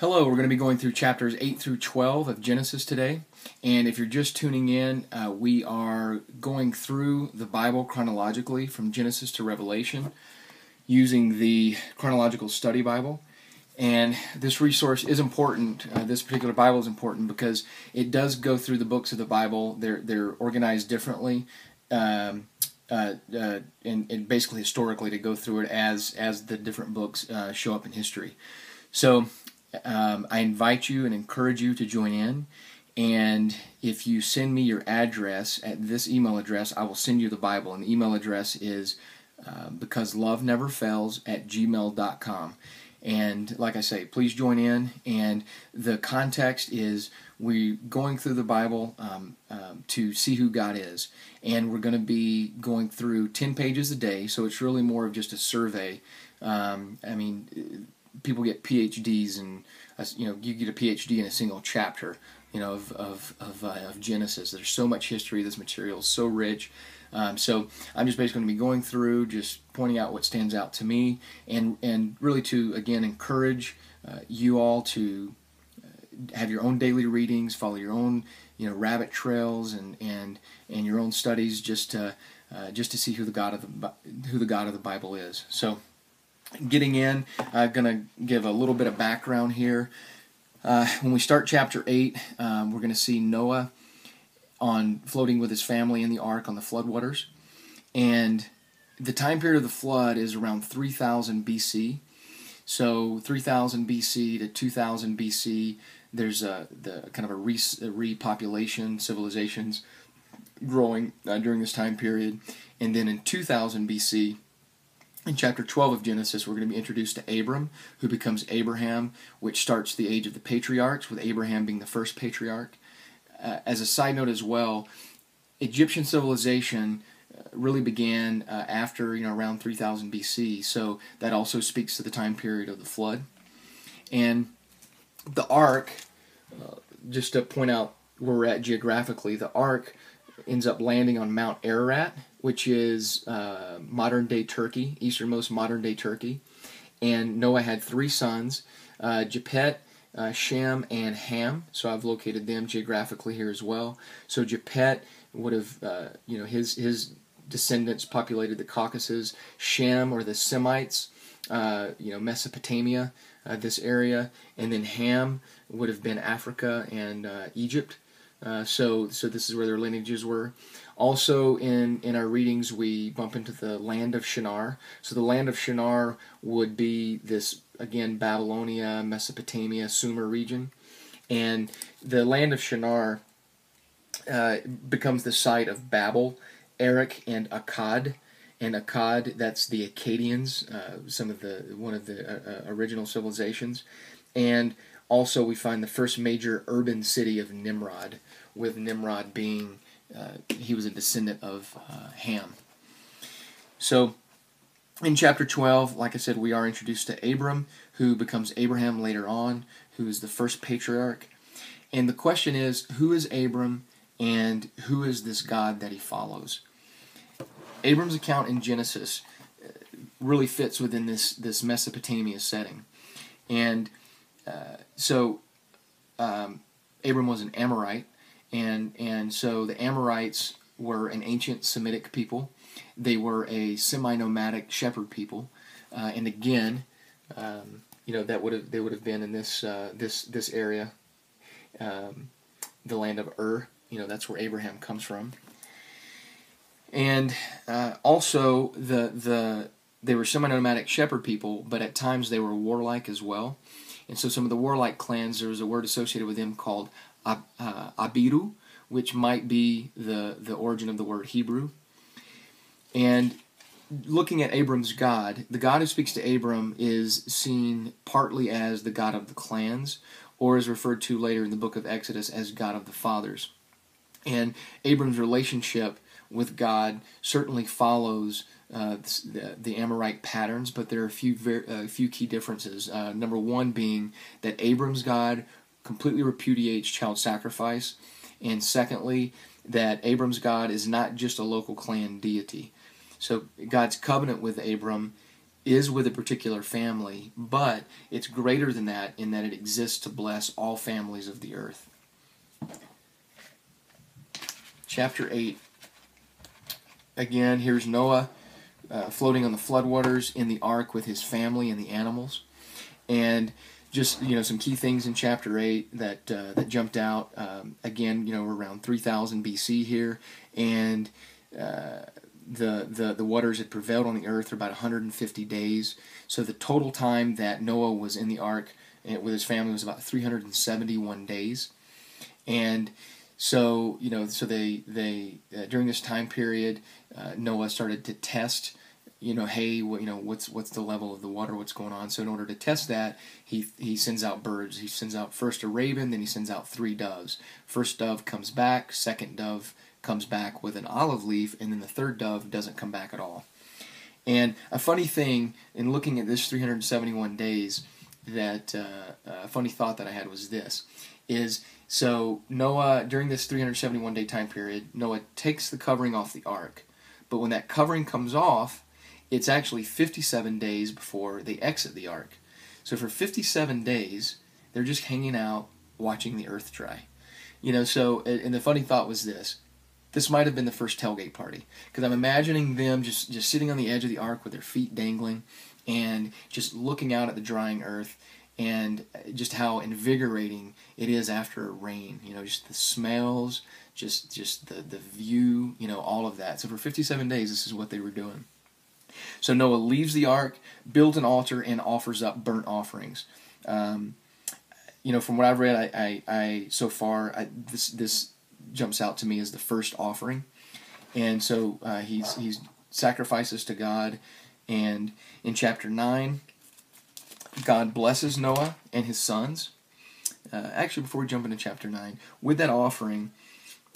Hello, we're going to be going through chapters 8 through 12 of Genesis today. And if you're just tuning in, we are going through the Bible chronologically from Genesis to Revelation using the Chronological Study Bible. And this resource is important. This particular Bible is important because it does go through the books of the Bible. They're organized differently, and basically historically to go through it as the different books show up in history. So I invite you and encourage you to join in. And if you send me your address at this email address, I will send you the Bible. And the email address is becauseloveneverfails@gmail.com. And like I say, please join in. And the context is we're going through the Bible to see who God is. And we're going to be going through 10 pages a day, so it's really more of just a survey. People get PhDs, and you get a PhD in a single chapter, of Genesis. There's so much history. This material is so rich. So I'm just basically going to be going through, just pointing out what stands out to me, and really to again encourage you all to have your own daily readings, follow your own rabbit trails, and your own studies, just to see who the God of the Bible is. So, getting in, I'm going to give a little bit of background here. When we start chapter 8, we're going to see Noah floating with his family in the ark on the floodwaters. And the time period of the flood is around 3000 BC. So 3000 BC to 2000 BC, there's the kind of a repopulation, civilizations growing during this time period. And then in 2000 BC, in chapter 12 of Genesis, we're going to be introduced to Abram, who becomes Abraham, which starts the age of the patriarchs, with Abraham being the first patriarch. As a side note as well, Egyptian civilization really began after around 3000 BC, so that also speaks to the time period of the flood. And the ark, just to point out where we're at geographically, the ark ends up landing on Mount Ararat, which is modern-day Turkey, easternmost modern-day Turkey. And Noah had 3 sons, Japheth, Shem, and Ham. So I've located them geographically here as well. So Japheth would have, his descendants populated the Caucasus. Shem, or the Semites, Mesopotamia, this area. And then Ham would have been Africa and Egypt. So this is where their lineages were. Also, in our readings, we bump into the land of Shinar. So the land of Shinar would be this, again, Babylonia, Mesopotamia, Sumer region. And the land of Shinar becomes the site of Babel, Erech, and Akkad. And Akkad, that's the Akkadians, one of the original civilizations. And also we find the first major urban city of Nimrod, with Nimrod being, he was a descendant of Ham. So in chapter 12, like I said, we are introduced to Abram, who becomes Abraham later on, who is the first patriarch. And the question is, who is Abram, and who is this God that he follows? Abram's account in Genesis really fits within this Mesopotamia setting. And so Abram was an Amorite, and so the Amorites were an ancient Semitic people. They were a semi-nomadic shepherd people, and again, they would have been in this area, the land of Ur. That's where Abraham comes from. And also they were semi-nomadic shepherd people, but at times they were warlike as well. And so some of the warlike clans, there was a word associated with them called Abiru, which might be the origin of the word Hebrew. And looking at Abram's God, the God who speaks to Abram is seen partly as the God of the clans, or is referred to later in the book of Exodus as God of the fathers. And Abram's relationship with God certainly follows the Amorite patterns, but there are a few key differences. Number one being that Abram's God completely repudiates child sacrifice, and secondly, that Abram's God is not just a local clan deity. So God's covenant with Abram is with a particular family, but it's greater than that in that it exists to bless all families of the earth. Chapter 8. Again, here's Noah floating on the floodwaters in the ark with his family and the animals. And just, some key things in chapter 8 that jumped out. Again, we're around 3000 BC here, and the waters had prevailed on the earth for about 150 days. So the total time that Noah was in the ark with his family was about 371 days. And so, they during this time period, Noah started to test, hey, what's the level of the water, what's going on. So in order to test that, he sends out birds. He sends out first a raven, then he sends out 3 doves. First dove comes back, second dove comes back with an olive leaf, and then the third dove doesn't come back at all. And a funny thing in looking at this 371 days, that a funny thought that I had was this, so Noah, during this 371 day time period, Noah takes the covering off the ark. But when that covering comes off, it's actually 57 days before they exit the ark. So for 57 days, they're just hanging out, watching the earth dry. And the funny thought was this might have been the first tailgate party, because I'm imagining them just sitting on the edge of the ark with their feet dangling and just looking out at the drying earth, and just how invigorating it is after a rain. Just the smells, just the view, all of that. So for 57 days, this is what they were doing. So Noah leaves the ark, builds an altar, and offers up burnt offerings. From what I've read, so far, this jumps out to me as the first offering. And so he's sacrifices to God. And in chapter 9, God blesses Noah and his sons. Actually, before we jump into chapter 9, with that offering,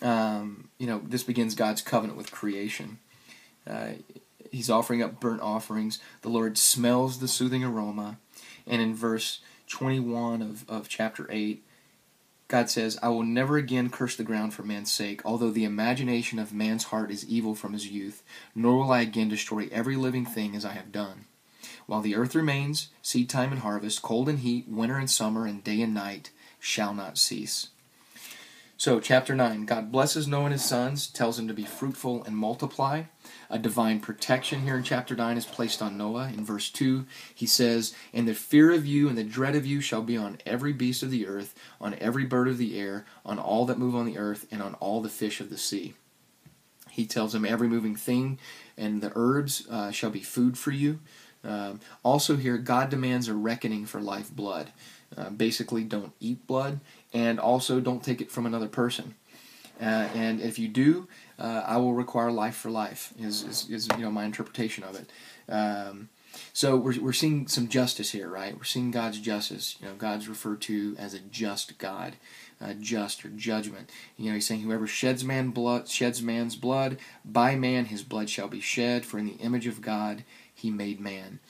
this begins God's covenant with creation. He's offering up burnt offerings. The Lord smells the soothing aroma. And in verse 21 of chapter 8, God says, I will never again curse the ground for man's sake, although the imagination of man's heart is evil from his youth, nor will I again destroy every living thing as I have done. While the earth remains, seed time and harvest, cold and heat, winter and summer, and day and night shall not cease. So, chapter 9, God blesses Noah and his sons, tells him to be fruitful and multiply. A divine protection here in chapter 9 is placed on Noah. In verse 2, he says, and the fear of you and the dread of you shall be on every beast of the earth, on every bird of the air, on all that move on the earth, and on all the fish of the sea. He tells him every moving thing and the herbs shall be food for you. Also here, God demands a reckoning for life blood. Basically, don't eat blood, and also don't take it from another person. And if you do, I will require life for life. Is my interpretation of it. So we're seeing some justice here, right? We're seeing God's justice. God's referred to as a just God, just or judgment. He's saying whoever sheds man's blood, by man his blood shall be shed. For in the image of God he made man.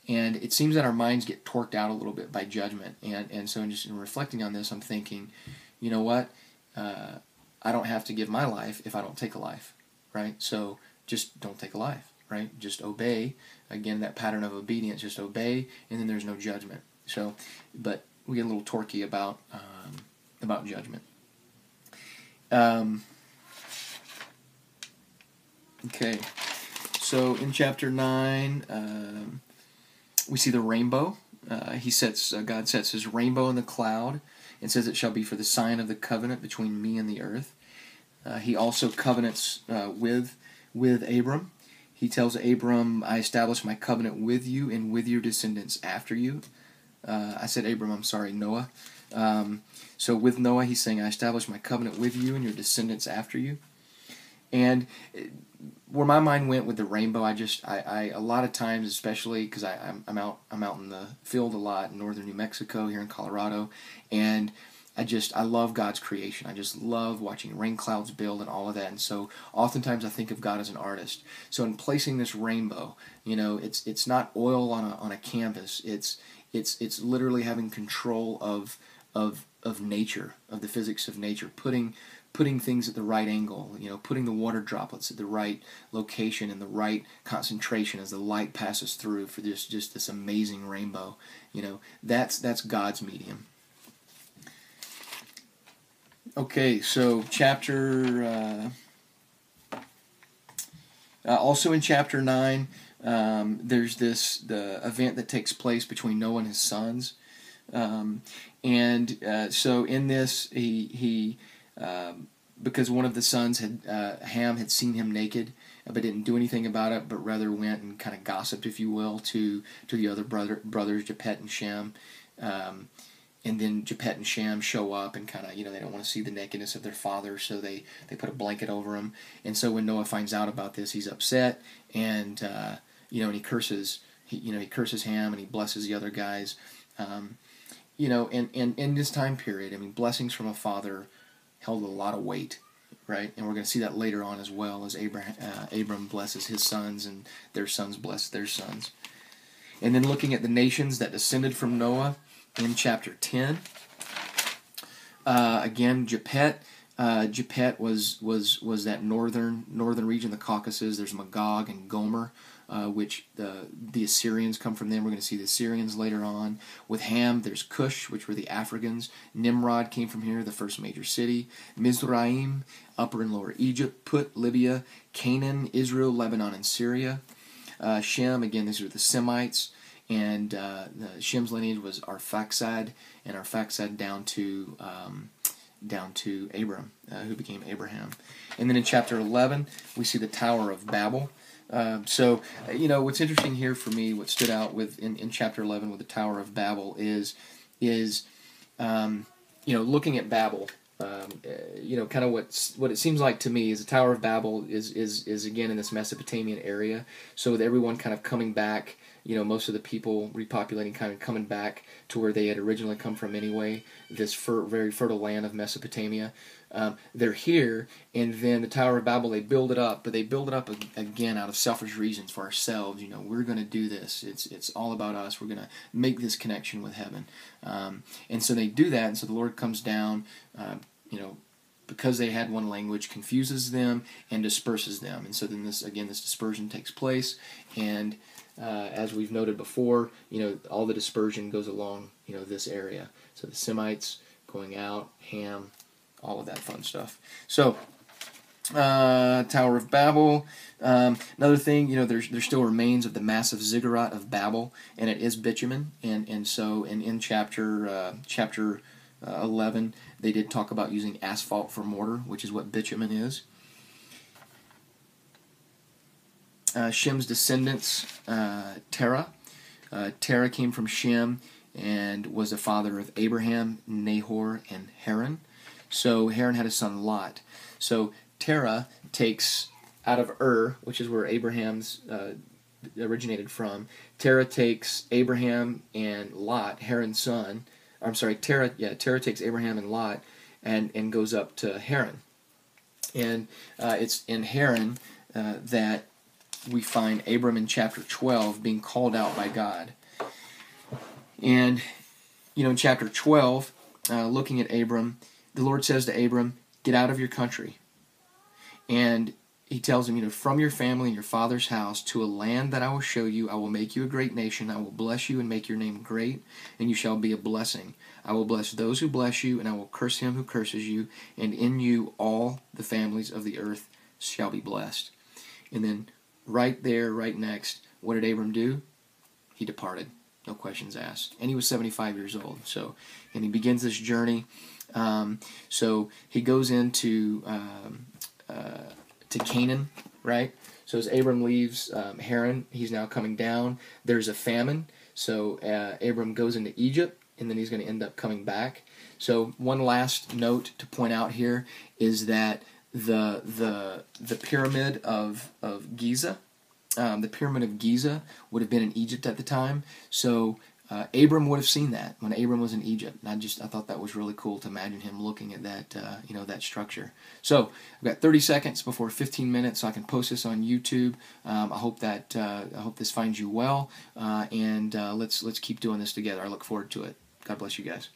And it seems that our minds get torqued out a little bit by judgment. And so in reflecting on this, I'm thinking, you know what? I don't have to give my life if I don't take a life, right? So just don't take a life, right? Just obey. Again, that pattern of obedience, just obey, and then there's no judgment. So, but we get a little torquey about judgment. Okay, so in chapter 9, we see the rainbow. God sets his rainbow in the cloud and says it shall be for the sign of the covenant between me and the earth. He also covenants with Abram. He tells Abram, I establish my covenant with you and with your descendants after you. I said Abram, I'm sorry, Noah. So with Noah, he's saying, I establish my covenant with you and your descendants after you. And where my mind went with the rainbow, I a lot of times, especially because I'm out in the field a lot in northern New Mexico, here in Colorado, and I love God's creation. I just love watching rain clouds build and all of that. And so oftentimes I think of God as an artist. So in placing this rainbow, it's not oil on a canvas. It's literally having control of nature, of the physics of nature, putting putting things at the right angle, putting the water droplets at the right location and the right concentration as the light passes through for just this amazing rainbow. That's God's medium. Okay, so also in chapter 9, there's the event that takes place between Noah and his sons. So in this, he because one of the sons Ham had seen him naked, but didn't do anything about it, but rather went and kind of gossiped, if you will, to the other brothers, Japheth and Shem. And then Japheth and Shem show up and kind of, they don't want to see the nakedness of their father, so they put a blanket over him. And so when Noah finds out about this, he's upset, and and he curses, he curses Ham, and he blesses the other guys. And in this time period, blessings from a father held a lot of weight, right? And we're going to see that later on as well, as Abram blesses his sons, and their sons bless their sons. And then looking at the nations that descended from Noah in chapter 10, again, Japheth was that northern region, the Caucasus. There's Magog and Gomer, which the Assyrians come from them. We're going to see the Assyrians later on. With Ham, there's Cush, which were the Africans. Nimrod came from here, the first major city. Mizraim, Upper and Lower Egypt. Put, Libya. Canaan, Israel, Lebanon, and Syria. Shem, again, these are the Semites. And Shem's lineage was Arphaxad, and Arphaxad down to Abram, who became Abraham. And then in chapter 11, we see the Tower of Babel. So what's interesting here for me, what stood out in chapter 11 with the Tower of Babel is looking at Babel. Kind of what it seems like to me is the Tower of Babel is again in this Mesopotamian area. So with everyone kind of coming back, most of the people repopulating, kind of coming back to where they had originally come from anyway, this very fertile land of Mesopotamia. They're here, and then the Tower of Babel, they build it up, but they build it up again out of selfish reasons for ourselves. We're going to do this. It's all about us. We're going to make this connection with heaven. And so they do that, and so the Lord comes down, because they had one language, confuses them and disperses them. And so then this dispersion takes place, and as we've noted before, all the dispersion goes along, this area. So the Semites going out, Ham, all of that fun stuff. So, Tower of Babel. Another thing, there's still remains of the massive ziggurat of Babel, and it is bitumen. And so in chapter 11, they did talk about using asphalt for mortar, which is what bitumen is. Shem's descendants, Terah. Terah came from Shem and was the father of Abraham, Nahor, and Haran. So Haran had a son Lot. So Terah takes out of which is where Abraham's originated from. Terah takes Abraham and Lot, Haran's son. Terah takes Abraham and Lot and goes up to Haran. And it's in Haran that we find Abram in chapter 12 being called out by God. And, in chapter 12, looking at Abram, the Lord says to Abram, get out of your country. And he tells him, from your family and your father's house to a land that I will show you, I will make you a great nation. I will bless you and make your name great, and you shall be a blessing. I will bless those who bless you, and I will curse him who curses you, and in you all the families of the earth shall be blessed. And then right there, right next, what did Abram do? He departed. No questions asked. And he was 75 years old. And he begins this journey. So he goes into to Canaan, right? So as Abram leaves Haran, he's now coming down. There's a famine. So Abram goes into Egypt, and then he's going to end up coming back. So one last note to point out here is that the pyramid of Giza, the pyramid of Giza would have been in Egypt at the time. So Abram would have seen that when Abram was in Egypt. And I thought that was really cool to imagine him looking at that that structure. So I've got 30 seconds before 15 minutes, so I can post this on YouTube. I hope this finds you well, and let's keep doing this together. I look forward to it. God bless you guys.